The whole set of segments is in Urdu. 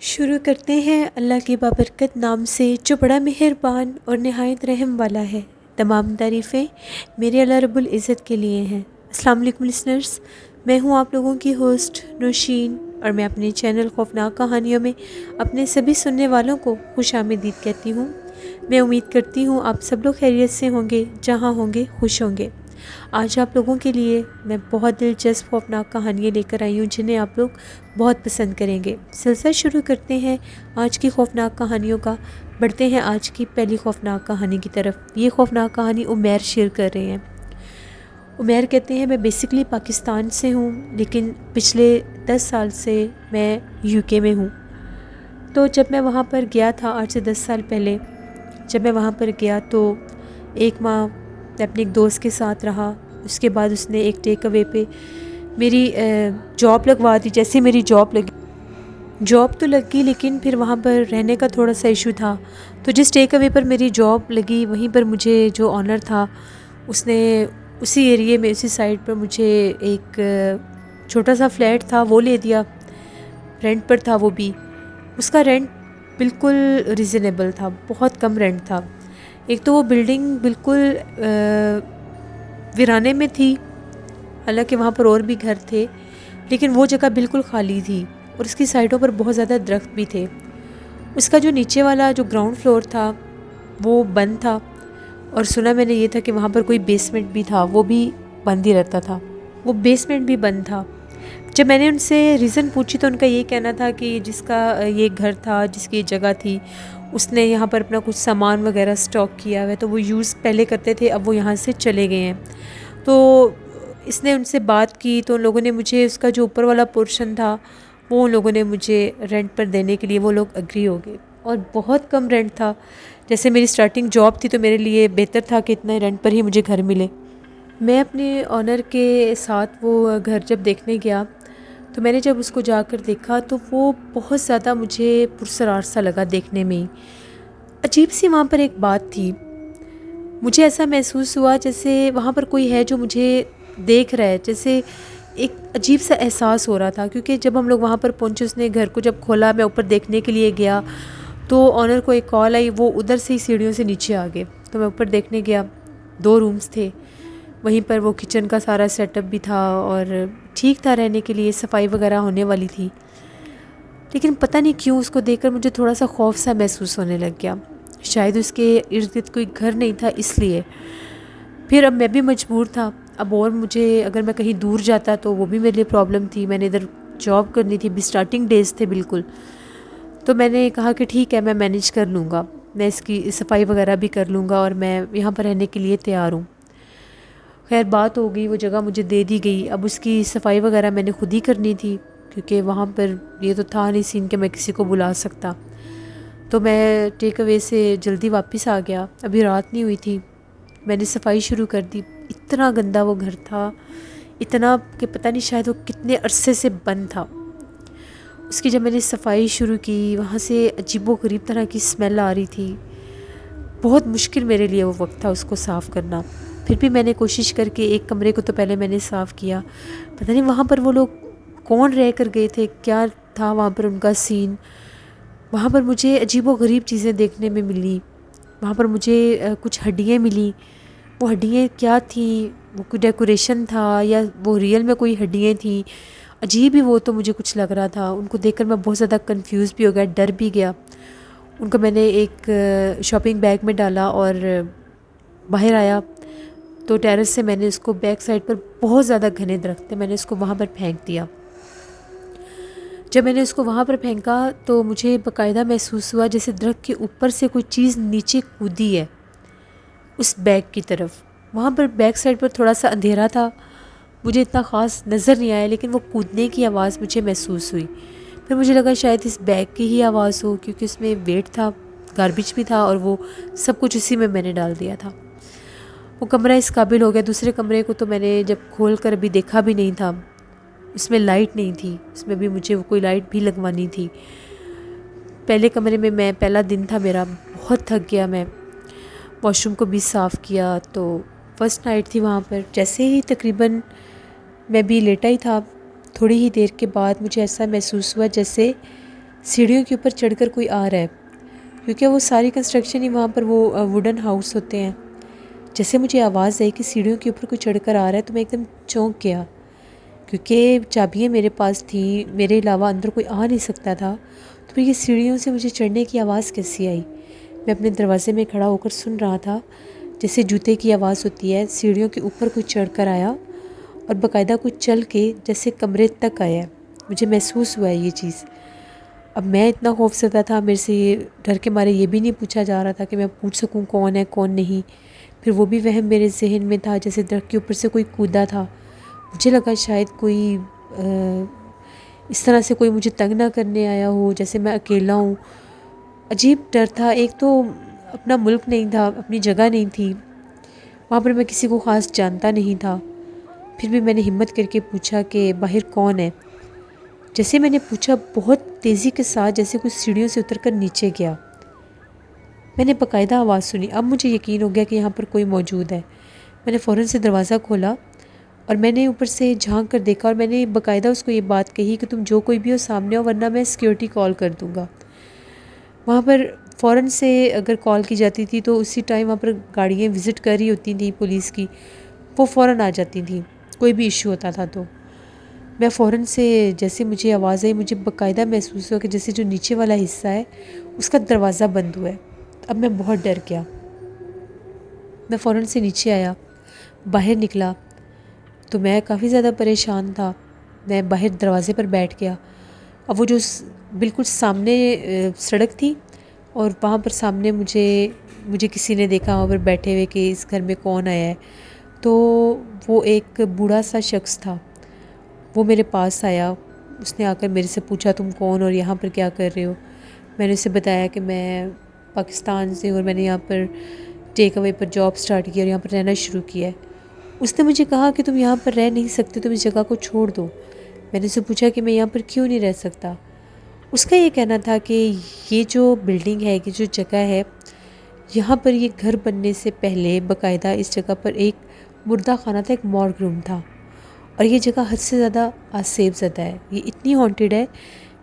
شروع کرتے ہیں اللہ کے بابرکت نام سے جو بڑا مہربان اور نہایت رحم والا ہے۔ تمام تعریفیں میرے اللہ رب العزت کے لیے ہیں۔ السلام علیکم لسنرز، میں ہوں آپ لوگوں کی ہوسٹ نوشین، اور میں اپنے چینل خوفناک کہانیوں میں اپنے سبھی سننے والوں کو خوش آمدید کہتی ہوں۔ میں امید کرتی ہوں آپ سب لوگ خیریت سے ہوں گے، جہاں ہوں گے خوش ہوں گے۔ آج آپ لوگوں کے لیے میں بہت دلچسپ خوفناک کہانیاں لے کر آئی ہوں جنہیں آپ لوگ بہت پسند کریں گے۔ سلسلہ شروع کرتے ہیں آج کی خوفناک کہانیوں کا۔ بڑھتے ہیں آج کی پہلی خوفناک کہانی کی طرف۔ یہ خوفناک کہانی عمیر شیئر کر رہے ہیں۔ عمیر کہتے ہیں میں بیسیکلی پاکستان سے ہوں، لیکن پچھلے 10 سال سے میں UK میں ہوں۔ تو جب میں وہاں پر گیا تھا 8 سے 10 سال پہلے، جب میں وہاں پر گیا تو ایک ماہ میں اپنے ایک دوست کے ساتھ رہا۔ اس کے بعد اس نے ایک ٹیک اوے پہ میری جاب لگوا دی۔ جیسے میری جاب تو لگ گئی، لیکن پھر وہاں پر رہنے کا تھوڑا سا ایشو تھا۔ تو جس ٹیک اوے پر میری جاب لگی وہیں پر مجھے جو آنر تھا اس نے اسی ایریے میں، اسی سائٹ پر مجھے ایک چھوٹا سا فلیٹ تھا وہ لے دیا۔ رینٹ پر تھا وہ بھی۔ اس کا رینٹ بالکل ریزنیبل تھا، بہت کم رینٹ تھا۔ ایک تو وہ بلڈنگ بالکل ویرانے میں تھی، حالانکہ وہاں پر اور بھی گھر تھے، لیکن وہ جگہ بالکل خالی تھی اور اس کی سائڈوں پر بہت زیادہ درخت بھی تھے۔ اس کا جو نیچے والا جو گراؤنڈ فلور تھا وہ بند تھا، اور سنا میں نے یہ تھا کہ وہاں پر کوئی بیسمنٹ بھی تھا، وہ بھی بند ہی رہتا تھا۔ وہ بیسمنٹ بھی بند تھا۔ جب میں نے ان سے ریزن پوچھی تو ان کا یہ کہنا تھا کہ جس کا یہ گھر تھا، جس کی جگہ تھی، اس نے یہاں پر اپنا کچھ سامان وغیرہ سٹاک کیا ہوا ہے، تو وہ یوز پہلے کرتے تھے، اب وہ یہاں سے چلے گئے ہیں۔ تو اس نے ان سے بات کی تو ان لوگوں نے مجھے اس کا جو اوپر والا پورشن تھا وہ ان لوگوں نے مجھے رینٹ پر دینے کے لیے وہ لوگ اگری ہو گئے، اور بہت کم رینٹ تھا۔ جیسے میری سٹارٹنگ جاب تھی تو میرے لیے بہتر تھا کہ اتنا رینٹ پر ہی مجھے گھر ملے۔ میں اپنے آنر کے ساتھ وہ گھر جب دیکھنے گیا تو میں نے جب اس کو جا کر دیکھا تو وہ بہت زیادہ مجھے پرسرار سا لگا دیکھنے میں ہی۔ عجیب سی وہاں پر ایک بات تھی، مجھے ایسا محسوس ہوا جیسے وہاں پر کوئی ہے جو مجھے دیکھ رہا ہے، جیسے ایک عجیب سا احساس ہو رہا تھا۔ کیونکہ جب ہم لوگ وہاں پر پہنچے، اس نے گھر کو جب کھولا، میں اوپر دیکھنے کے لیے گیا تو آنر کو ایک کال آئی، وہ ادھر سے ہی سیڑھیوں سے نیچے آ گئے۔ تو میں اوپر دیکھنے گیا، 2 رومز تھے، وہیں پر وہ کچن کا سارا سیٹ اپ بھی تھا اور ٹھیک تھا رہنے کے لیے، صفائی وغیرہ ہونے والی تھی۔ لیکن پتہ نہیں کیوں اس کو دیکھ کر مجھے تھوڑا سا خوف سا محسوس ہونے لگ گیا، شاید اس کے ارد گرد کوئی گھر نہیں تھا اس لیے۔ پھر اب میں بھی مجبور تھا، اب اور مجھے اگر میں کہیں دور جاتا تو وہ بھی میرے لیے پرابلم تھی۔ میں نے ادھر جاب کرنی تھی، بھی سٹارٹنگ ڈیز تھے بالکل۔ تو میں نے کہا کہ ٹھیک ہے، میں مینیج کر لوں گا، میں اس کی صفائی وغیرہ بھی کر لوں گا، اور میں یہاں پر رہنے کے لیے تیار ہوں۔ خیر بات ہو گئی، وہ جگہ مجھے دے دی گئی۔ اب اس کی صفائی وغیرہ میں نے خود ہی کرنی تھی، کیونکہ وہاں پر یہ تو تھا نہیں سین کہ میں کسی کو بلا سکتا۔ تو میں ٹیک اوے سے جلدی واپس آ گیا، ابھی رات نہیں ہوئی تھی۔ میں نے صفائی شروع کر دی۔ اتنا گندا وہ گھر تھا، اتنا کہ پتہ نہیں شاید وہ کتنے عرصے سے بند تھا۔ اس کی جب میں نے صفائی شروع کی، وہاں سے عجیب و غریب طرح کی اسمیل آ رہی تھی۔ بہت مشکل میرے لیے وہ وقت تھا اس کو صاف کرنا۔ پھر بھی میں نے کوشش کر کے ایک کمرے کو تو پہلے میں نے صاف کیا۔ پتہ نہیں وہاں پر وہ لوگ کون رہ کر گئے تھے، کیا تھا وہاں پر ان کا سین۔ وہاں پر مجھے عجیب و غریب چیزیں دیکھنے میں ملی۔ وہاں پر مجھے کچھ ہڈیاں ملی۔ وہ ہڈیاں کیا تھیں، وہ کوئی ڈیکوریشن تھا یا وہ ریئل میں کوئی ہڈیاں تھیں، عجیب ہی وہ تو مجھے کچھ لگ رہا تھا۔ ان کو دیکھ کر میں بہت زیادہ کنفیوز بھی ہو گیا، ڈر بھی گیا۔ ان کو میں نے ایک شاپنگ بیگ میں ڈالا اور باہر آیا تو ٹیرس سے میں نے اس کو بیک سائڈ پر بہت زیادہ گھنے درخت تھے، میں نے اس کو وہاں پر پھینک دیا۔ جب میں نے اس کو وہاں پر پھینکا تو مجھے باقاعدہ محسوس ہوا جیسے درخت کے اوپر سے کوئی چیز نیچے کودی ہے اس بیگ کی طرف۔ وہاں پر بیک سائڈ پر تھوڑا سا اندھیرا تھا، مجھے اتنا خاص نظر نہیں آیا، لیکن وہ کودنے کی آواز مجھے محسوس ہوئی۔ پھر مجھے لگا شاید اس بیگ کی ہی آواز ہو، کیونکہ اس میں ویٹ تھا، گاربیج بھی تھا، اور وہ سب کچھ اسی میں نے ڈال دیا تھا۔ وہ کمرہ اس قابل ہو گیا۔ دوسرے کمرے کو تو میں نے جب کھول کر ابھی دیکھا بھی نہیں تھا، اس میں لائٹ نہیں تھی، اس میں بھی مجھے کوئی لائٹ بھی لگوانی تھی۔ پہلے کمرے میں پہلا دن تھا میرا، بہت تھک گیا، میں واش روم کو بھی صاف کیا، تو فرسٹ نائٹ تھی وہاں پر۔ جیسے ہی تقریباً میں بھی لیٹا ہی تھا، تھوڑی ہی دیر کے بعد مجھے ایسا محسوس ہوا جیسے سیڑھیوں کے اوپر چڑھ کر کوئی آ رہا ہے، کیونکہ وہ ساری کنسٹرکشن ہی وہاں پر وہ ووڈن ہاؤس ہوتے ہیں۔ جیسے مجھے آواز آئی کہ سیڑھیوں کے اوپر کوئی چڑھ کر آ رہا ہے، تو میں ایک دم چونک گیا، کیونکہ چابیاں میرے پاس تھیں، میرے علاوہ اندر کوئی آ نہیں سکتا تھا، تو پھر یہ سیڑھیوں سے مجھے چڑھنے کی آواز کیسی آئی؟ میں اپنے دروازے میں کھڑا ہو کر سن رہا تھا، جیسے جوتے کی آواز ہوتی ہے، سیڑھیوں کے اوپر کوئی چڑھ کر آیا اور باقاعدہ کوئی چل کے جیسے کمرے تک آیا۔ مجھے محسوس ہوا ہے یہ چیز۔ اب میں اتنا خوف زدہ تھا، میرے سے یہ ڈر کے مارے یہ بھی نہیں پوچھا جا رہا تھا کہ میں پوچھ سکوں کون ہے کون نہیں۔ پھر وہ بھی وہم میرے ذہن میں تھا، جیسے درخت کے اوپر سے کوئی کودا تھا۔ مجھے لگا شاید کوئی اس طرح سے کوئی مجھے تنگ نہ کرنے آیا ہو، جیسے میں اکیلا ہوں۔ عجیب ڈر تھا۔ ایک تو اپنا ملک نہیں تھا، اپنی جگہ نہیں تھی، وہاں پر میں کسی کو خاص جانتا نہیں تھا۔ پھر بھی میں نے ہمت کر کے پوچھا کہ باہر کون ہے؟ جیسے میں نے پوچھا، بہت تیزی کے ساتھ جیسے کوئی سیڑھیوں سے اتر کر نیچے گیا۔ میں نے باقاعدہ آواز سنی، اب مجھے یقین ہو گیا کہ یہاں پر کوئی موجود ہے۔ میں نے فوراً سے دروازہ کھولا اور میں نے اوپر سے جھانک کر دیکھا، اور میں نے باقاعدہ اس کو یہ بات کہی کہ تم جو کوئی بھی ہو سامنے ہو، ورنہ میں سیکیورٹی کال کر دوں گا۔ وہاں پر فوراً سے اگر کال کی جاتی تھی تو اسی ٹائم وہاں پر گاڑیاں وزٹ کر رہی ہوتی تھیں پولیس کی، وہ فوراً آ جاتی تھیں کوئی بھی ایشو ہوتا تھا۔ تو میں فوراً سے جیسے مجھے آواز آئی، مجھے باقاعدہ محسوس ہوا کہ جیسے جو نیچے والا حصہ ہے اس کا دروازہ بند ہوا ہے۔ اب میں بہت ڈر گیا۔ میں فوراً سے نیچے آیا، باہر نکلا تو میں کافی زیادہ پریشان تھا۔ میں باہر دروازے پر بیٹھ گیا۔ اب وہ جو بالکل سامنے سڑک تھی، اور وہاں پر سامنے مجھے کسی نے دیکھا وہاں پر بیٹھے ہوئے کہ اس گھر میں کون آیا ہے، تو وہ ایک بوڑھا سا شخص تھا۔ وہ میرے پاس آیا، اس نے آ کر میرے سے پوچھا تم کون اور یہاں پر کیا کر رہے ہو؟ میں نے اسے بتایا کہ میں پاکستان سے ہوں اور میں نے یہاں پر ٹیک اوے پر جاب سٹارٹ کی اور یہاں پر رہنا شروع کیا ہے۔ اس نے مجھے کہا کہ تم یہاں پر رہ نہیں سکتے، تم اس جگہ کو چھوڑ دو۔ میں نے اسے پوچھا کہ میں یہاں پر کیوں نہیں رہ سکتا؟ اس کا یہ کہنا تھا کہ یہ جو بلڈنگ ہے، یہ جو جگہ ہے، یہاں پر یہ گھر بننے سے پہلے باقاعدہ اس جگہ پر ایک مردہ خانہ تھا، ایک مورگ روم تھا، اور یہ جگہ حد سے زیادہ آسیب زدہ ہے۔ یہ اتنی ہانٹیڈ ہے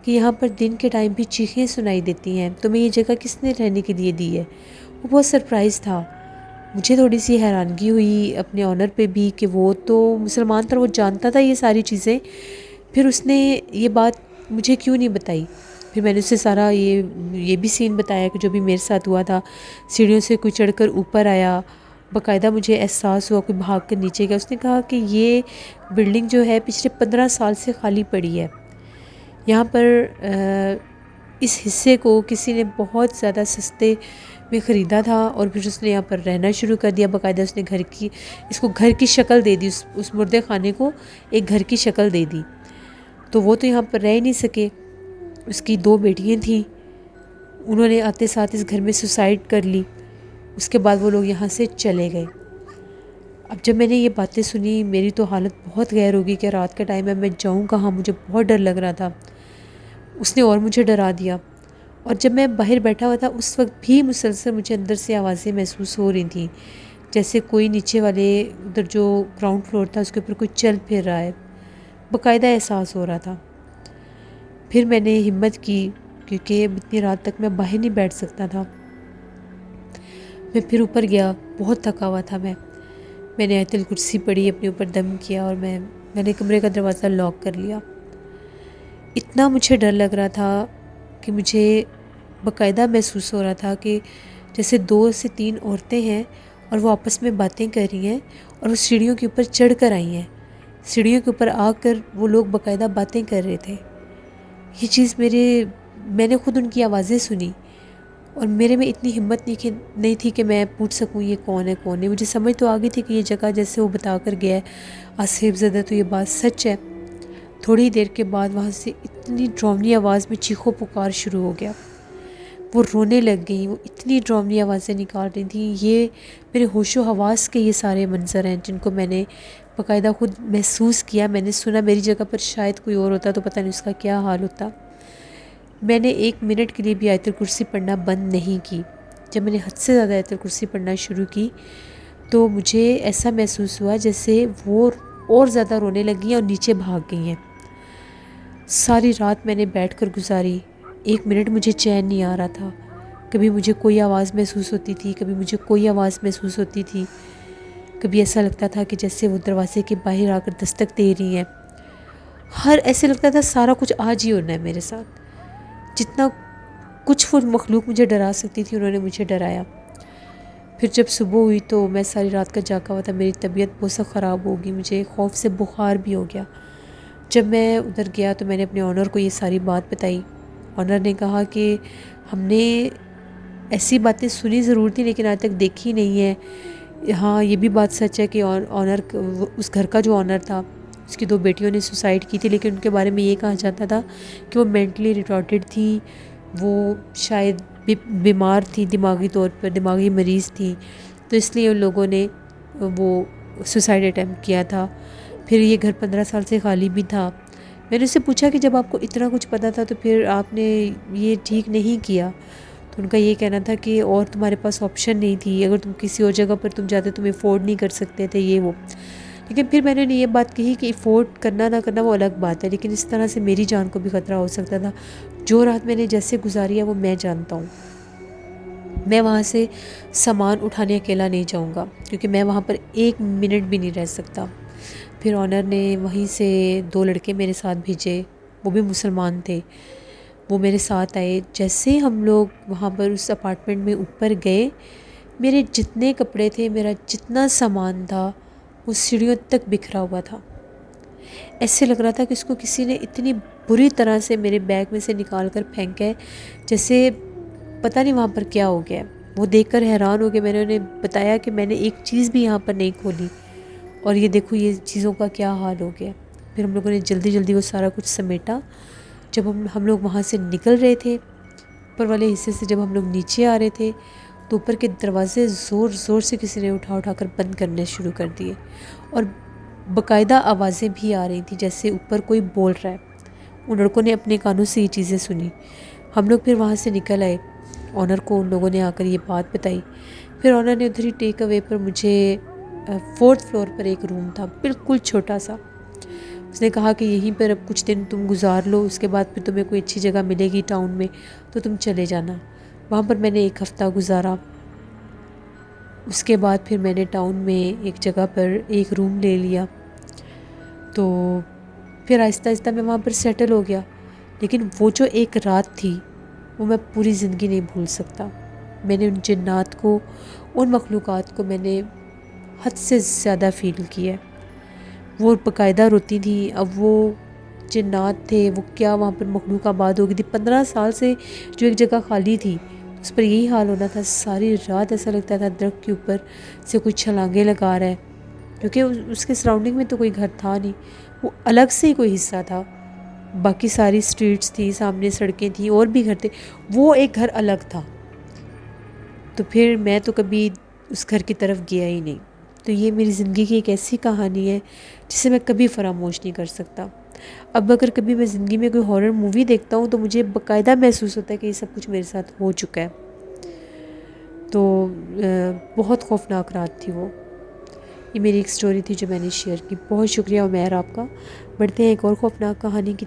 کہ یہاں پر دن کے ٹائم بھی چیخیں سنائی دیتی ہیں۔ تمہیں یہ جگہ کس نے رہنے کے لیے دی ہے؟ وہ بہت سرپرائز تھا۔ مجھے تھوڑی سی حیرانگی ہوئی اپنے آنر پہ بھی کہ وہ تو مسلمان تھا، وہ جانتا تھا یہ ساری چیزیں، پھر اس نے یہ بات مجھے کیوں نہیں بتائی؟ پھر میں نے اسے سارا یہ بھی سین بتایا کہ جو بھی میرے ساتھ ہوا تھا۔ سیڑھیوں سے کوئی چڑھ کر اوپر آیا، باقاعدہ مجھے احساس ہوا کوئی بھاگ کر نیچے گیا۔ اس نے کہا کہ یہ بلڈنگ جو ہے پچھلے 15 سال سے خالی پڑی ہے، یہاں پر اس حصے کو کسی نے بہت زیادہ سستے میں خریدا تھا، اور پھر اس نے یہاں پر رہنا شروع کر دیا۔ باقاعدہ اس نے اس کو گھر کی شکل دے دی، اس مردے خانے کو ایک گھر کی شکل دے دی۔ تو وہ تو یہاں پر رہ ہی نہیں سکے۔ اس کی 2 بیٹیاں تھیں، انہوں نے آتے ساتھ اس گھر میں سوسائڈ کر لی۔ اس کے بعد وہ لوگ یہاں سے چلے گئے۔ اب جب میں نے یہ باتیں سنی، میری تو حالت بہت غیر ہو گئی کہ رات کا ٹائم ہے، میں جاؤں کہاں؟ مجھے بہت ڈر لگ رہا تھا۔ اس نے اور مجھے ڈرا دیا، اور جب میں باہر بیٹھا ہوا تھا اس وقت بھی مسلسل مجھے اندر سے آوازیں محسوس ہو رہی تھیں، جیسے کوئی نیچے والے ادھر جو گراؤنڈ فلور تھا اس کے اوپر کوئی چل پھر رہا ہے، باقاعدہ احساس ہو رہا تھا۔ پھر میں نے ہمت کی، کیونکہ اتنی رات تک میں باہر نہیں بیٹھ سکتا تھا۔ میں پھر اوپر گیا، بہت تھکا ہوا تھا میں نے آیت الکرسی پڑھی، اپنے اوپر دم کیا، اور میں نے کمرے کا دروازہ لاک کر لیا۔ اتنا مجھے ڈر لگ رہا تھا کہ مجھے باقاعدہ محسوس ہو رہا تھا کہ جیسے 2 سے 3 عورتیں ہیں اور وہ آپس میں باتیں کر رہی ہیں، اور وہ سیڑھیوں کے اوپر چڑھ کر آئی ہیں۔ سیڑھیوں کے اوپر آ کر وہ لوگ باقاعدہ باتیں کر رہے تھے۔ یہ چیز میں نے خود ان کی آوازیں سنی، اور میرے میں اتنی ہمت نہیں تھی کہ میں پوچھ سکوں یہ کون ہے کون نہیں۔ مجھے سمجھ تو آ گئی تھی کہ یہ جگہ جیسے وہ بتا کر گیا ہے آسیب زدہ، تو یہ بات سچ ہے۔ تھوڑی دیر کے بعد وہاں سے اتنی ڈراؤنی آواز میں چیخو پکار شروع ہو گیا. وہ رونے لگ گئیں، وہ اتنی ڈراؤنی آوازیں نکال رہی تھیں. یہ میرے ہوش و حواس کے یہ سارے منظر ہیں جن کو میں نے باقاعدہ خود محسوس کیا. میں نے سنا میری جگہ پر شاید کوئی اور ہوتا تو پتہ نہیں اس کا کیا حال ہوتا. میں نے 1 منٹ کے لیے بھی آیت الکرسی پڑھنا بند نہیں کی. جب میں نے حد سے زیادہ آیت الکرسی پڑھنا شروع کی تو مجھے ایسا محسوس ہوا جیسے وہ اور زیادہ رونے لگی ہیں اور نیچے بھاگ گئی ہیں. ساری رات میں نے بیٹھ کر گزاری. 1 منٹ مجھے چین نہیں آ رہا تھا. کبھی مجھے کوئی آواز محسوس ہوتی تھی، کبھی مجھے کوئی آواز محسوس ہوتی تھی. کبھی ایسا لگتا تھا کہ جیسے وہ دروازے کے باہر آ کر دستک دے رہی ہیں. ایسے لگتا تھا سارا کچھ آج ہی ہونا ہے میرے ساتھ. جتنا کچھ وہ مخلوق مجھے ڈرا سکتی تھی انہوں نے مجھے ڈرایا. پھر جب صبح ہوئی تو میں ساری رات کا جاگا ہوا تھا. میری طبیعت بہت سا خراب ہوگی، مجھے خوف سے بخار بھی ہو گیا. جب میں ادھر گیا تو میں نے اپنے آنر کو یہ ساری بات بتائی. آنر نے کہا کہ ہم نے ایسی باتیں سنی ضرور تھی لیکن آج تک دیکھی نہیں ہے. ہاں یہ بھی بات سچ ہے کہ آنر اس گھر کا جو آنر تھا اس کی 2 بیٹیوں نے سوسائڈ کی تھی، لیکن ان کے بارے میں یہ کہا جاتا تھا کہ وہ مینٹلی ریٹارڈڈ تھی، وہ شاید بیمار تھی، دماغی طور پر دماغی مریض تھی، تو اس لیے ان لوگوں نے وہ سوسائڈ اٹیمپٹ کیا تھا. پھر یہ گھر 15 سال سے خالی بھی تھا. میں نے اس سے پوچھا کہ جب آپ کو اتنا کچھ پتہ تھا تو پھر آپ نے یہ ٹھیک نہیں کیا. تو ان کا یہ کہنا تھا کہ اور تمہارے پاس آپشن نہیں تھی، اگر تم کسی اور جگہ پر تم جاتے تم افورڈ نہیں کر سکتے تھے یہ وہ. لیکن پھر میں نے یہ بات کہی کہ افورڈ کرنا نہ کرنا وہ الگ بات ہے، لیکن اس طرح سے میری جان کو بھی خطرہ ہو سکتا تھا. جو رات میں نے جیسے گزاری ہے وہ میں جانتا ہوں. میں وہاں سے سامان اٹھانے اکیلا نہیں جاؤں گا کیونکہ میں وہاں پر 1 منٹ بھی نہیں رہ سکتا. پھر آنر نے وہیں سے 2 لڑکے میرے ساتھ بھیجے، وہ بھی مسلمان تھے. وہ میرے ساتھ آئے. جیسے ہی ہم لوگ وہاں پر اس اپارٹمنٹ میں اوپر گئے، میرے جتنے کپڑے تھے، میرا جتنا سامان تھا وہ سیڑھیوں تک بکھرا ہوا تھا. ایسے لگ رہا تھا کہ اس کو کسی نے اتنی بری طرح سے میرے بیگ میں سے نکال کر پھینکا ہے جیسے پتہ نہیں وہاں پر کیا ہو گیا. وہ دیکھ کر حیران ہو گئے. میں نے انہیں بتایا کہ میں نے ایک چیز بھی یہاں پر نہیں کھولی اور یہ دیکھو یہ چیزوں کا کیا حال ہو گیا. پھر ہم لوگوں نے جلدی جلدی وہ سارا کچھ سمیٹا. جب ہم لوگ وہاں سے نکل رہے تھے، اوپر والے حصے سے جب ہم لوگ نیچے آ رہے تھے تو اوپر کے دروازے زور زور سے کسی نے اٹھا کر بند کرنے شروع کر دیے اور باقاعدہ آوازیں بھی آ رہی تھیں جیسے اوپر کوئی بول رہا ہے. ان لڑکوں نے اپنے کانوں سے یہ چیزیں سنی. ہم لوگ پھر وہاں سے نکل آئے. آنر کو ان لوگوں نے آ کر یہ بات بتائی. پھر آنر نے ادھر ہی ٹیک اوے پر مجھے 4th فلور پر ایک روم تھا بالکل چھوٹا سا. اس نے کہا کہ یہیں پر اب کچھ دن تم گزار لو، اس کے بعد پھر تمہیں کوئی اچھی جگہ ملے گی ٹاؤن میں تو تم چلے جانا. وہاں پر میں نے 1 ہفتہ گزارا. اس کے بعد پھر میں نے ٹاؤن میں ایک جگہ پر ایک روم لے لیا. تو پھر آہستہ آہستہ میں وہاں پر سیٹل ہو گیا. لیکن وہ جو ایک رات تھی وہ میں پوری زندگی نہیں بھول سکتا. میں نے ان جنات کو، ان مخلوقات کو میں نے حد سے زیادہ فیل کیا ہے. وہ باقاعدہ روتی تھیں. اب وہ جنات تھے، وہ کیا وہاں پر مخلوق آباد ہو گئی تھی. 15 سال سے جو ایک جگہ خالی تھی اس پر یہی حال ہونا تھا. ساری رات ایسا لگتا تھا درخت کے اوپر سے کوئی چھلانگیں لگا رہا ہے، کیونکہ اس کے سراؤنڈنگ میں تو کوئی گھر تھا نہیں. وہ الگ سے ہی کوئی حصہ تھا. باقی ساری سٹریٹس تھی، سامنے سڑکیں تھیں اور بھی گھر تھے، وہ ایک گھر الگ تھا. تو پھر میں تو کبھی اس گھر کی طرف گیا ہی نہیں. تو یہ میری زندگی کی ایک ایسی کہانی ہے جسے میں کبھی فراموش نہیں کر سکتا. اب اگر کبھی میں زندگی میں کوئی ہارر مووی دیکھتا ہوں تو مجھے باقاعدہ محسوس ہوتا ہے کہ یہ سب کچھ میرے ساتھ ہو چکا ہے. تو بہت خوفناک رات تھی وہ. یہ میری ایک سٹوری تھی جو میں نے شیئر کی. بہت شکریہ عمیر آپ کا. بڑھتے ہیں ایک اور خوفناک کہانی کی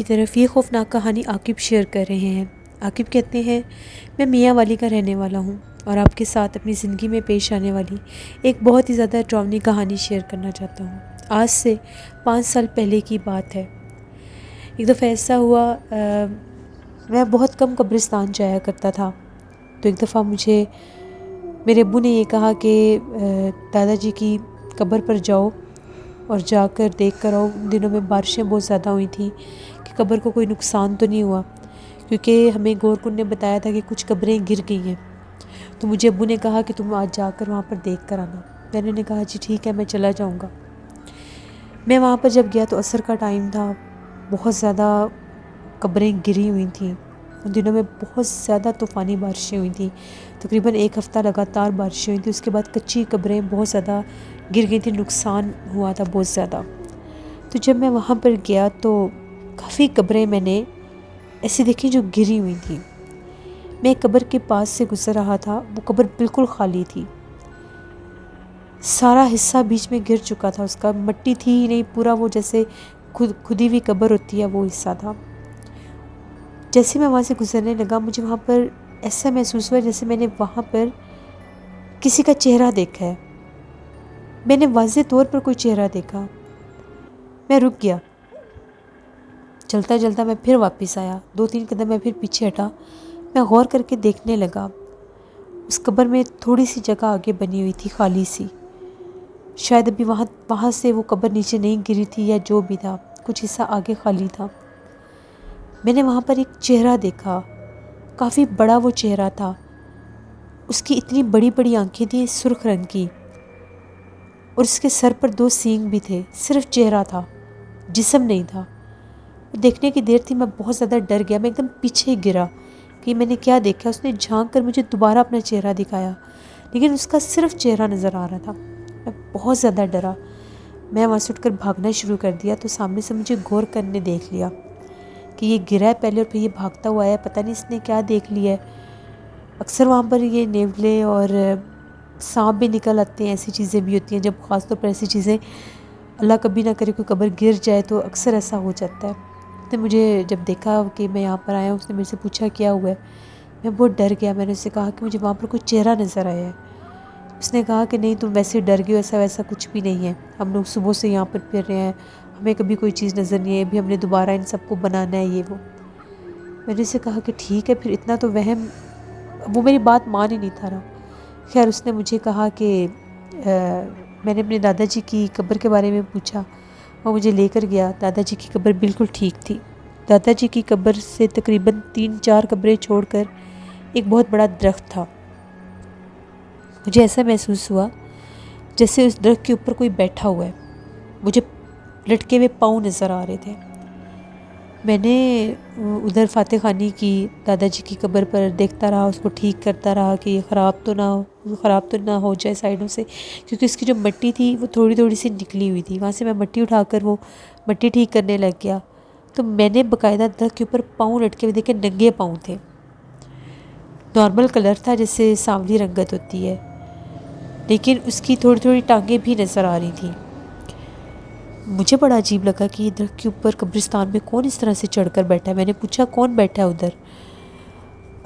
طرف. یہ خوفناک کہانی عاقب شیئر کر رہے ہیں. عاقب کہتے ہیں، میں میاں والی کا رہنے والا ہوں اور آپ کے ساتھ اپنی زندگی میں پیش آنے والی ایک بہت ہی زیادہ ڈراؤنی کہانی شیئر کرنا چاہتا ہوں. آج سے 5 سال پہلے کی بات ہے. ایک دفعہ ایسا ہوا، میں بہت کم قبرستان جایا کرتا تھا. تو ایک دفعہ مجھے میرے ابو نے یہ کہا کہ دادا جی کی قبر پر جاؤ اور جا کر دیکھ کر آؤ. ان دنوں میں بارشیں بہت زیادہ ہوئی تھیں کہ قبر کو کوئی نقصان تو نہیں ہوا، کیونکہ ہمیں گور کن نے بتایا تھا کہ کچھ قبریں گر گئی ہیں. تو مجھے ابو نے کہا کہ تم آج جا کر وہاں پر دیکھ کر آنا. میں نے کہا جی ٹھیک ہے میں چلا جاؤں گا۔ میں وہاں پر جب گیا تو عصر کا ٹائم تھا، بہت زیادہ قبریں گری ہوئی تھیں، ان دنوں میں بہت زیادہ طوفانی بارشیں ہوئی تھیں، تقریباً 1 ہفتہ لگاتار بارشیں ہوئی تھیں، اس کے بعد کچی قبریں بہت زیادہ گر گئی تھیں، نقصان ہوا تھا بہت زیادہ۔ تو جب میں وہاں پر گیا تو کافی قبریں میں نے ایسی دیکھی جو گری ہوئی تھیں۔ میں ایک قبر کے پاس سے گزر رہا تھا، وہ قبر بالکل خالی تھی، سارا حصہ بیچ میں گر چکا تھا، اس کا مٹی تھی ہی نہیں، پورا وہ جیسے کھدی ہوئی قبر ہوتی ہے وہ حصہ تھا۔ جیسے میں وہاں سے گزرنے لگا مجھے وہاں پر ایسا محسوس ہوا جیسے میں نے وہاں پر کسی کا چہرہ دیکھا ہے، میں نے واضح طور پر کوئی چہرہ دیکھا۔ میں رک گیا، چلتا چلتا میں پھر واپس آیا، 2-3 قدم میں پھر پیچھے ہٹا، میں غور کر کے دیکھنے لگا۔ اس قبر میں تھوڑی سی جگہ آگے بنی ہوئی تھی خالی سی، شاید ابھی وہاں سے وہ قبر نیچے نہیں گری تھی یا جو بھی تھا، کچھ حصہ آگے خالی تھا۔ میں نے وہاں پر ایک چہرہ دیکھا، کافی بڑا وہ چہرہ تھا، اس کی اتنی بڑی بڑی آنکھیں تھیں سرخ رنگ کی، اور اس کے سر پر 2 سینگ بھی تھے، صرف چہرہ تھا، جسم نہیں تھا۔ دیکھنے کی دیر تھی، میں بہت زیادہ ڈر گیا، میں ایک دم پیچھے گرا کہ میں نے کیا دیکھا۔ اس نے جھانک کر مجھے دوبارہ اپنا چہرہ دکھایا، لیکن اس کا صرف چہرہ نظر آ رہا تھا۔ میں بہت زیادہ ڈرا، میں وہاں سے اٹھ کر بھاگنا شروع کر دیا تو سامنے سے مجھے غور کرنے دیکھ لیا کہ یہ گرا ہے پہلے اور پھر یہ بھاگتا ہوا ہے، پتہ نہیں اس نے کیا دیکھ لیا ہے۔ اکثر وہاں پر یہ نیولے اور سانپ بھی نکل آتے ہیں، ایسی چیزیں بھی ہوتی ہیں، جب خاص طور پر ایسی چیزیں اللہ کبھی نہ کرے کوئی قبر گر جائے تو اکثر ایسا ہو جاتا ہے۔ اس نے مجھے جب دیکھا کہ میں یہاں پر آیا ہوں، اس نے میرے سے پوچھا کیا ہوا ہے، میں بہت ڈر گیا۔ میں نے اس سے کہا کہ مجھے وہاں پر کوئی چہرہ نظر آیا ہے۔ اس نے کہا کہ نہیں تم ویسے ڈر گئے ہو، ایسا ویسا کچھ بھی نہیں ہے، ہم لوگ صبح سے یہاں پر پھر رہے ہیں، ہمیں کبھی کوئی چیز نظر نہیں ہے، ابھی ہم نے دوبارہ ان سب کو بنانا ہے یہ وہ۔ میں نے اسے کہا کہ ٹھیک ہے پھر، اتنا تو وہم، وہ میری بات مان ہی نہیں تھا رہا۔ خیر اس نے مجھے کہا کہ میں نے اپنے دادا جی کی قبر کے بارے میں پوچھا، وہ مجھے لے کر گیا، دادا جی کی قبر بالکل ٹھیک تھی۔ دادا جی کی قبر سے تقریباً 3-4 قبریں چھوڑ کر ایک بہت بڑا درخت تھا۔ مجھے ایسا محسوس ہوا جیسے اس درخت کے اوپر کوئی بیٹھا ہوا ہے، مجھے لٹکے ہوئے پاؤں نظر آ رہے تھے۔ میں نے ادھر فاتح خانی کی دادا جی کی قبر پر دیکھتا رہا، اس کو ٹھیک کرتا رہا کہ یہ خراب تو نہ ہو جائے سائڈوں سے، کیونکہ اس کی جو مٹی تھی وہ تھوڑی تھوڑی سی نکلی ہوئی تھی، وہاں سے میں مٹی اٹھا کر وہ مٹی ٹھیک کرنے لگ گیا۔ تو میں نے باقاعدہ درخت کے اوپر پاؤں لٹکے ہوئے دیکھے، ننگے پاؤں تھے، نارمل کلر تھا جیسے سانولی رنگت ہوتی ہے، لیکن اس کی تھوڑی تھوڑی ٹانگیں بھی نظر آ رہی تھیں۔ مجھے بڑا عجیب لگا کہ یہ درخت کے اوپر قبرستان میں کون اس طرح سے چڑھ کر بیٹھا ہے۔ میں نے پوچھا کون بیٹھا ہے ادھر؟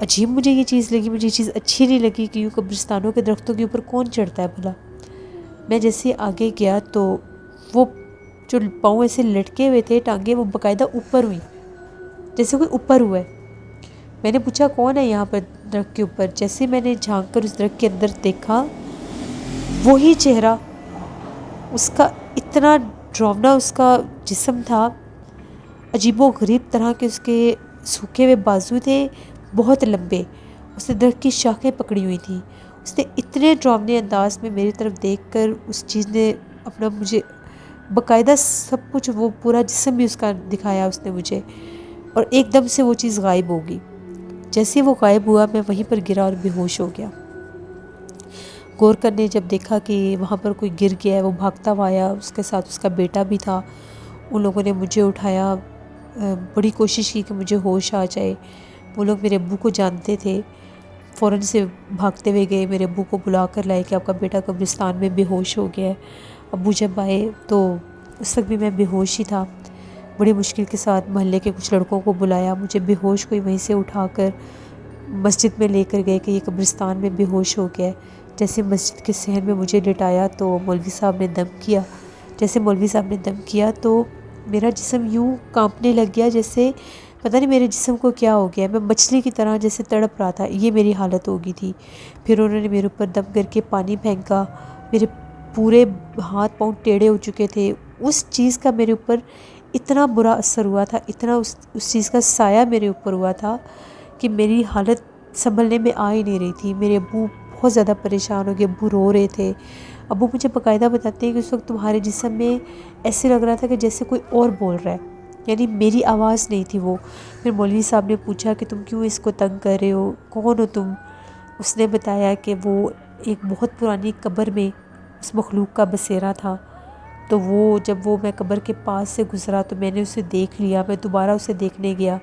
عجیب مجھے یہ چیز لگی، مجھے یہ چیز اچھی نہیں لگی کہ یوں قبرستانوں کے درختوں کے اوپر کون چڑھتا ہے بھلا۔ میں جیسے آگے گیا تو وہ جو پاؤں ایسے لٹکے ہوئے تھے، ٹانگیں وہ باقاعدہ اوپر ہوئی، جیسے کوئی اوپر ہوا ہے۔ میں نے پوچھا کون ہے یہاں پر درخت کے اوپر؟ جیسے میں نے جھانک کر اس درخت کے اندر دیکھا، وہی چہرہ، اس کا اتنا ڈراؤنا اس کا جسم تھا، عجیب و غریب طرح کے اس کے سوکھے ہوئے بازو تھے، بہت لمبے، اس نے درخت کی شاخیں پکڑی ہوئی تھیں۔ اس نے اتنے ڈراؤنے انداز میں میری طرف دیکھ کر اس چیز نے اپنا مجھے باقاعدہ سب کچھ، وہ پورا جسم بھی اس کا دکھایا اس نے مجھے، اور ایک دم سے وہ چیز غائب ہو گئی۔ جیسے وہ غائب ہوا میں وہیں پر گرا اور بے ہوش ہو گیا۔ غور کرنے جب دیکھا کہ وہاں پر کوئی گر گیا ہے، وہ بھاگتا ہوا آیا، اس کے ساتھ اس کا بیٹا بھی تھا، ان لوگوں نے مجھے اٹھایا، بڑی کوشش کی کہ مجھے ہوش آ جائے۔ وہ لوگ میرے ابو کو جانتے تھے، فوراً سے بھاگتے ہوئے گئے، میرے ابو کو بلا کر لائے کہ آپ کا بیٹا قبرستان میں بے ہوش ہو گیا ہے۔ ابو جب آئے تو اس وقت بھی میں بے ہوش ہی تھا، بڑی مشکل کے ساتھ محلے کے کچھ لڑکوں کو بلایا، مجھے بے ہوش کو وہیں سے اٹھا کر مسجد میں لے کر گئے کہ یہ قبرستان میں بے ہوش ہو گیا ہے۔ جیسے مسجد کے صحن میں مجھے لٹایا تو مولوی صاحب نے دم کیا، جیسے مولوی صاحب نے دم کیا تو میرا جسم یوں کانپنے لگ گیا، جیسے پتہ نہیں میرے جسم کو کیا ہو گیا، میں مچھلی کی طرح جیسے تڑپ رہا تھا، یہ میری حالت ہو گئی تھی۔ پھر انہوں نے میرے اوپر دم کر کے پانی پھینکا، میرے پورے ہاتھ پاؤں ٹیڑھے ہو چکے تھے۔ اس چیز کا میرے اوپر اتنا برا اثر ہوا تھا، اتنا اس چیز کا سایہ میرے اوپر ہوا تھا کہ میری حالت سنبھلنے میں آ ہی نہیں رہی تھی۔ میرے ابو بہت زیادہ پریشان ہو گئے، ابو رو رہے تھے، ابو مجھے باقاعدہ بتاتے ہیں کہ اس وقت تمہارے جسم میں ایسے لگ رہا تھا کہ جیسے کوئی اور بول رہا ہے، یعنی میری آواز نہیں تھی وہ۔ پھر مولوی صاحب نے پوچھا کہ تم کیوں اس کو تنگ کر رہے ہو، کون ہو تم؟ اس نے بتایا کہ وہ ایک بہت پرانی قبر میں اس مخلوق کا بسیرا تھا، تو وہ جب میں قبر کے پاس سے گزرا تو میں نے اسے دیکھ لیا۔ میں دوبارہ اسے دیکھنے گیا،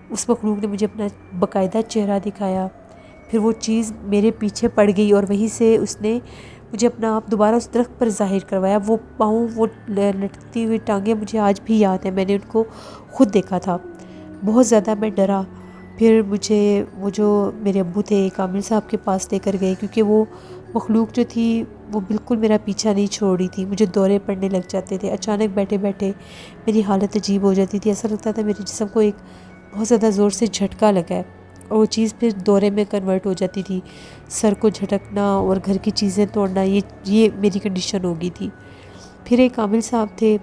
اس مخلوق نے مجھے اپنا باقاعدہ چہرہ دکھایا، پھر وہ چیز میرے پیچھے پڑ گئی اور وہیں سے اس نے مجھے اپنا آپ دوبارہ اس درخت پر ظاہر کروایا۔ وہ پاؤں، وہ لٹکتی ہوئی ٹانگیں مجھے آج بھی یاد ہیں، میں نے ان کو خود دیکھا تھا۔ بہت زیادہ میں ڈرا۔ پھر مجھے وہ جو میرے ابو تھے کامل صاحب کے پاس لے کر گئے، کیونکہ وہ مخلوق جو تھی وہ بالکل میرا پیچھا نہیں چھوڑ رہی تھی، مجھے دورے پڑنے لگ جاتے تھے، اچانک بیٹھے بیٹھے میری حالت عجیب ہو جاتی تھی، ایسا لگتا تھا میرے جسم کو ایک بہت زیادہ زور سے جھٹکا لگا ہے، اور وہ چیز پھر دورے میں کنورٹ ہو جاتی تھی، سر کو جھٹکنا اور گھر کی چیزیں توڑنا، یہ میری کنڈیشن ہو گئی تھی۔ پھر ایک کامل صاحب تھے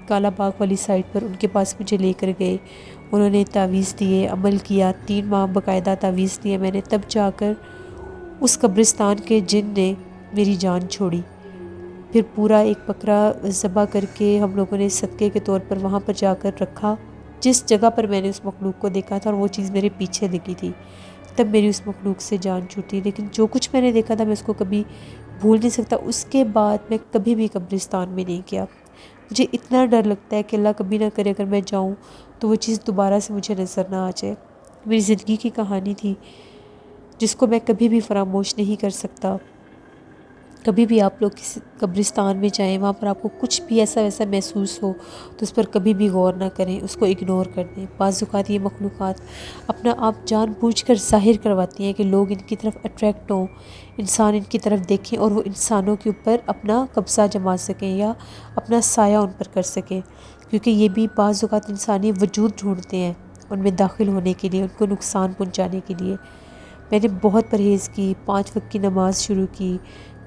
کالا باغ والی سائڈ پر، ان کے پاس مجھے لے کر گئے، انہوں نے تعویذ دیے، عمل کیا، 3 ماہ باقاعدہ تعویذ دیے میں نے، تب جا کر اس قبرستان کے جن نے میری جان چھوڑی۔ پھر پورا ایک بکرا ذبح کر کے ہم لوگوں نے صدقے کے طور پر وہاں پر جا کر رکھا، جس جگہ پر میں نے اس مخلوق کو دیکھا تھا، اور وہ چیز میرے پیچھے دکھی تھی، تب میری اس مخلوق سے جان چھوٹی۔ لیکن جو کچھ میں نے دیکھا تھا میں اس کو کبھی بھول نہیں سکتا۔ اس کے بعد میں کبھی بھی قبرستان میں نہیں گیا۔ مجھے اتنا ڈر لگتا ہے کہ اللہ کبھی نہ کرے اگر میں جاؤں تو وہ چیز دوبارہ سے مجھے نظر نہ آ جائے۔ میری زندگی کی کہانی تھی جس کو میں کبھی بھی فراموش نہیں کر سکتا۔ کبھی بھی آپ لوگ کسی قبرستان میں جائیں، وہاں پر آپ کو کچھ بھی ایسا ویسا محسوس ہو تو اس پر کبھی بھی غور نہ کریں، اس کو اگنور کر دیں۔ بعض اوقات یہ مخلوقات اپنا آپ جان بوجھ کر ظاہر کرواتی ہیں کہ لوگ ان کی طرف اٹریکٹ ہوں، انسان ان کی طرف دیکھیں اور وہ انسانوں کے اوپر اپنا قبضہ جما سکیں یا اپنا سایہ ان پر کر سکیں، کیونکہ یہ بھی بعض اوقات انسانی وجود ڈھونڈتے ہیں ان میں داخل ہونے کے لیے، ان کو نقصان پہنچانے کے لیے۔ میں نے بہت پرہیز کی، 5 وقت کی نماز شروع کی،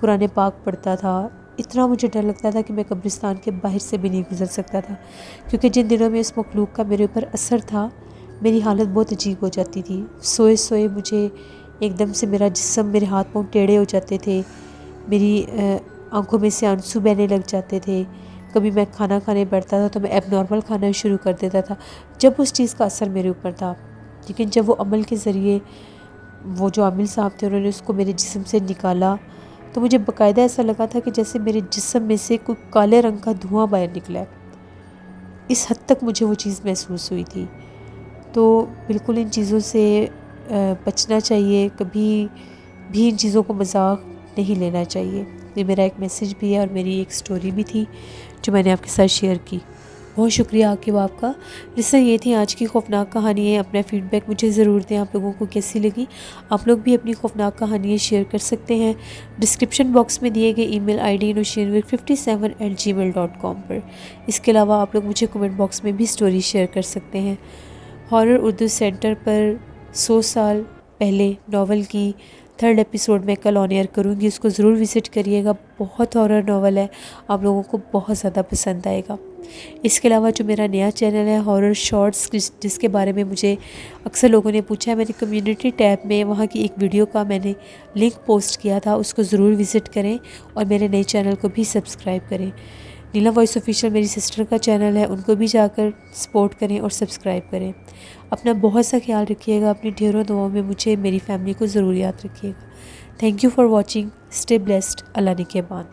قرآن پاک پڑھتا تھا۔ اتنا مجھے ڈر لگتا تھا کہ میں قبرستان کے باہر سے بھی نہیں گزر سکتا تھا، کیونکہ جن دنوں میں اس مخلوق کا میرے اوپر اثر تھا میری حالت بہت عجیب ہو جاتی تھی۔ سوئے سوئے مجھے ایک دم سے میرا جسم، میرے ہاتھ پاؤں ٹیڑھے ہو جاتے تھے، میری آنکھوں میں سے آنسو بہنے لگ جاتے تھے، کبھی میں کھانا کھانے بیٹھتا تھا تو میں ایب نارمل کھانا شروع کر دیتا تھا جب اس چیز کا اثر میرے اوپر تھا۔ لیکن جب وہ عمل کے ذریعے وہ جو عامل صاحب تھے انہوں نے اس کو میرے جسم سے نکالا تو مجھے باقاعدہ ایسا لگا تھا کہ جیسے میرے جسم میں سے کوئی کالے رنگ کا دھواں باہر نکلا ہے، اس حد تک مجھے وہ چیز محسوس ہوئی تھی۔ تو بالکل ان چیزوں سے بچنا چاہیے، کبھی بھی ان چیزوں کو مذاق نہیں لینا چاہیے۔ یہ میرا ایک میسیج بھی ہے اور میری ایک سٹوری بھی تھی جو میں نے آپ کے ساتھ شیئر کی۔ بہت شکریہ عاقب آپ کا۔ جس سے یہ تھی آج کی خوفناک کہانی ہے۔ اپنا فیڈ بیک مجھے ضرور دیں، آپ لوگوں کو کیسی لگی۔ آپ لوگ بھی اپنی خوفناک کہانیاں شیئر کر سکتے ہیں ڈسکرپشن باکس میں دیے گئے ای میل آئی ڈی nushirwir57@gmail.com پر۔ اس کے علاوہ آپ لوگ مجھے کمنٹ باکس میں بھی سٹوری شیئر کر سکتے ہیں۔ ہارر اردو سینٹر پر 100 سال پہلے ناول کی 3rd ایپیسوڈ میں کل آن ایئر کروں گی، اس کو ضرور وزٹ کریے گا۔ بہت ہارر ناول ہے، آپ لوگوں کو بہت زیادہ پسند آئے گا۔ اس کے علاوہ جو میرا نیا چینل ہے ہارر شارٹس، جس کے بارے میں مجھے اکثر لوگوں نے پوچھا ہے، میں نے کمیونٹی ٹیب میں وہاں کی ایک ویڈیو کا میں نے لنک پوسٹ کیا تھا، اس کو ضرور وزٹ کریں اور میرے نئے چینل کو بھی سبسکرائب کریں۔ نیلا وائس آفیشیل میری سسٹر کا چینل ہے، ان کو بھی جا کر سپورٹ کریں اور سبسکرائب کریں۔ اپنا بہت سا خیال رکھیے گا، اپنی ڈھیروں دعاؤں میں مجھے، میری فیملی کو ضرور یاد رکھیے گا۔ Thank you for watching, stay blessed, اللہ نگہبان۔